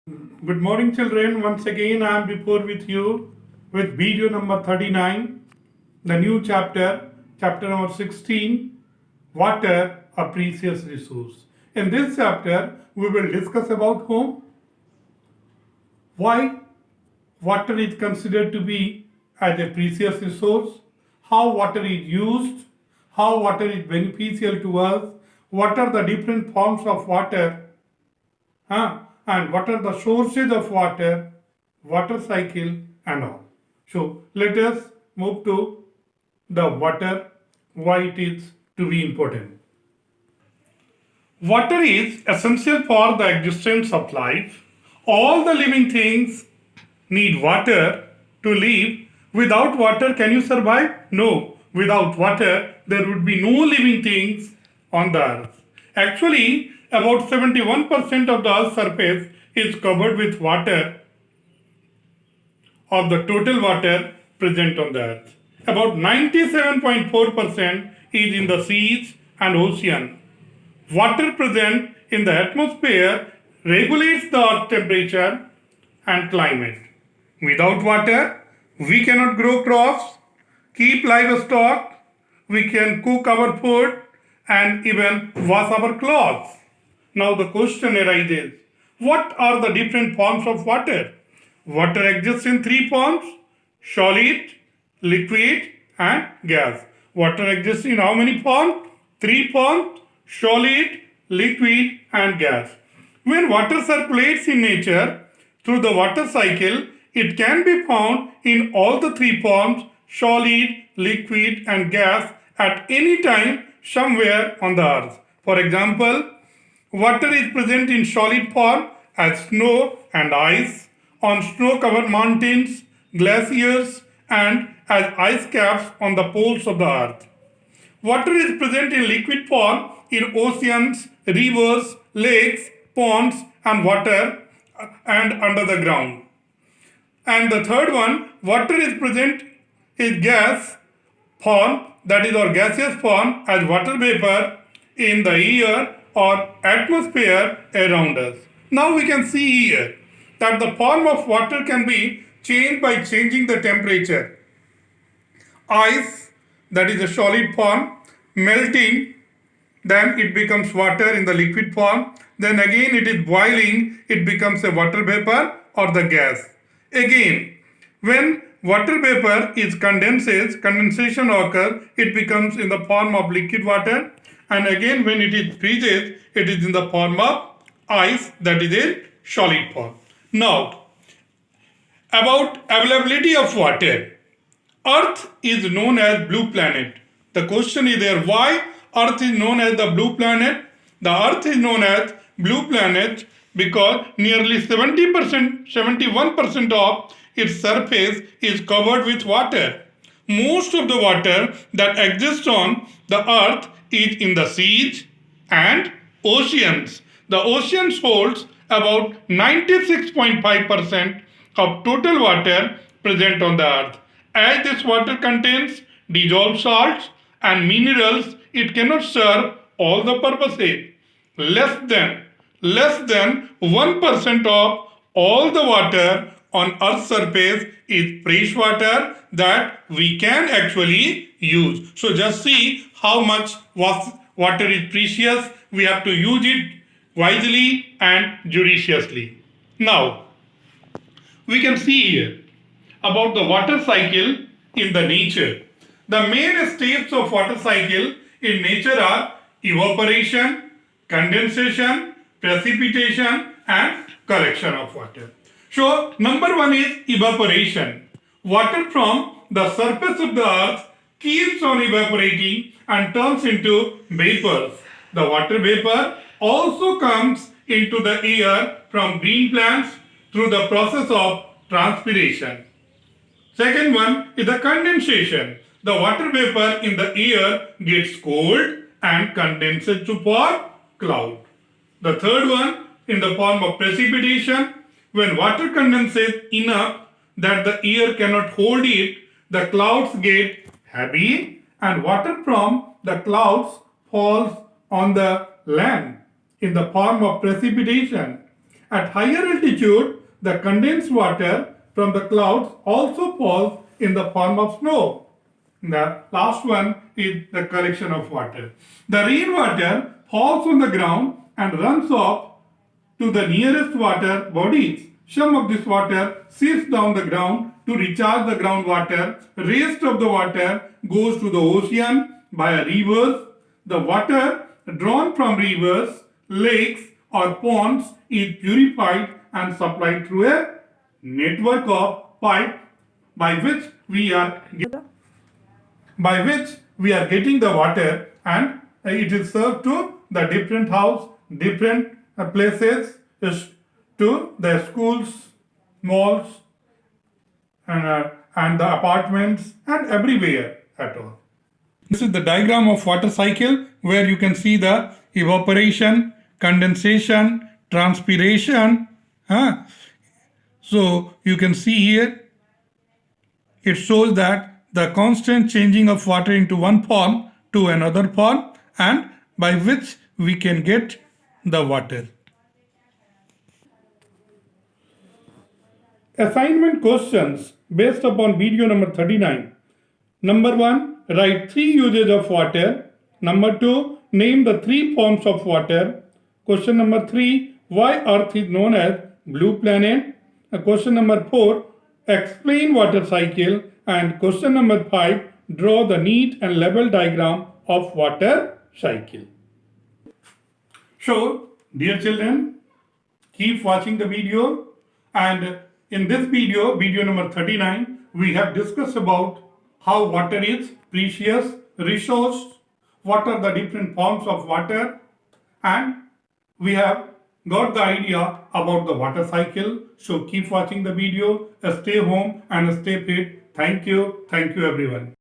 Good morning, children. Once again, I am before with you with video number 39, the new chapter, chapter number 16, water, a precious resource. In this chapter, we will discuss about whom, why water is considered to be as a precious resource, how water is used, how water is beneficial to us, what are the different forms of water, and what are the sources of water, water cycle, and all. So let us move to the water, why it is to be important. Water is essential for the existence of life. All the living things need water to live. Without water, can you survive? No. Without water, there would be no living things on the earth. Actually, about 71% of the earth's surface is covered with water of the total water present on the earth. About 97.4% is in the seas and ocean. Water present in the atmosphere regulates the earth temperature and climate. Without water, we cannot grow crops, keep livestock, we can cook our food, and even wash our clothes. Now the question arises, what are the different forms of water? Water exists in three forms: solid, liquid, and gas. Water exists in how many forms? Three forms: solid, liquid, and gas. When water circulates in nature through the water cycle, it can be found in all the three forms: solid, liquid, and gas at any time somewhere on the earth. For example, water is present in solid form as snow and ice on snow-covered mountains, glaciers, and as ice caps on the poles of the earth. Water is present in liquid form in oceans, rivers, lakes, ponds, and water and under the ground. And the third one, water is present in gas form, that is, or gaseous form as water vapor in the air or atmosphere around us. Now we can see here that the form of water can be changed by changing the temperature. Ice, that is a solid form, melting, then it becomes water in the liquid form. Then again it is boiling, it becomes a water vapor or the gas. Again, when water vapor is condensation occurs, it becomes in the form of liquid water. And again when it is freezes, it is in the form of ice, that is a solid form. Now, about availability of water. Earth is known as blue planet. The question is there, why Earth is known as the blue planet? The Earth is known as blue planet because nearly 70%, 71% of its surface is covered with water. Most of the water that exists on the earth is in the seas and oceans. The oceans holds about 96.5% of total water present on the earth. As this water contains dissolved salts and minerals, it cannot serve all the purposes. Less than 1% of all the water on earth's surface is fresh water that we can actually use. So just see how much water is precious. We have to use it wisely and judiciously. Now, we can see here about the water cycle in the nature. The main steps of water cycle in nature are evaporation, condensation, precipitation, and correction of water. So, number one is evaporation. Water from the surface of the earth keeps on evaporating and turns into vapors. The water vapor also comes into the air from green plants through the process of transpiration. Second one is the condensation. The water vapor in the air gets cooled and condenses to form cloud. The third one in the form of precipitation. When water condenses enough that the air cannot hold it, the clouds get heavy and water from the clouds falls on the land in the form of precipitation. At higher altitude, the condensed water from the clouds also falls in the form of snow. The last one is the collection of water. The rainwater falls on the ground and runs off to the nearest water bodies. Some of this water seeps down the ground to recharge the groundwater. Rest of the water goes to the ocean via rivers. The water drawn from rivers, lakes or ponds is purified and supplied through a network of pipes by which we are getting the water, and it is served to the different house, different places, to the schools, malls, and the apartments, and everywhere at all. This is the diagram of water cycle where you can see the evaporation, condensation, transpiration. So you can see here it shows that the constant changing of water into one form to another form, and by which we can get the water. Assignment questions based upon video number 39. Number 1, write 3 uses of water. Number 2, name the 3 forms of water. Question number 3, why Earth is known as blue planet. Question number 4, explain water cycle. And question number 5, draw the neat and level diagram of water cycle. So, dear children, keep watching the video, and in this video, video number 39, we have discussed about how water is precious resource, what are the different forms of water, and we have got the idea about the water cycle. So keep watching the video, stay home and stay fit. Thank you everyone.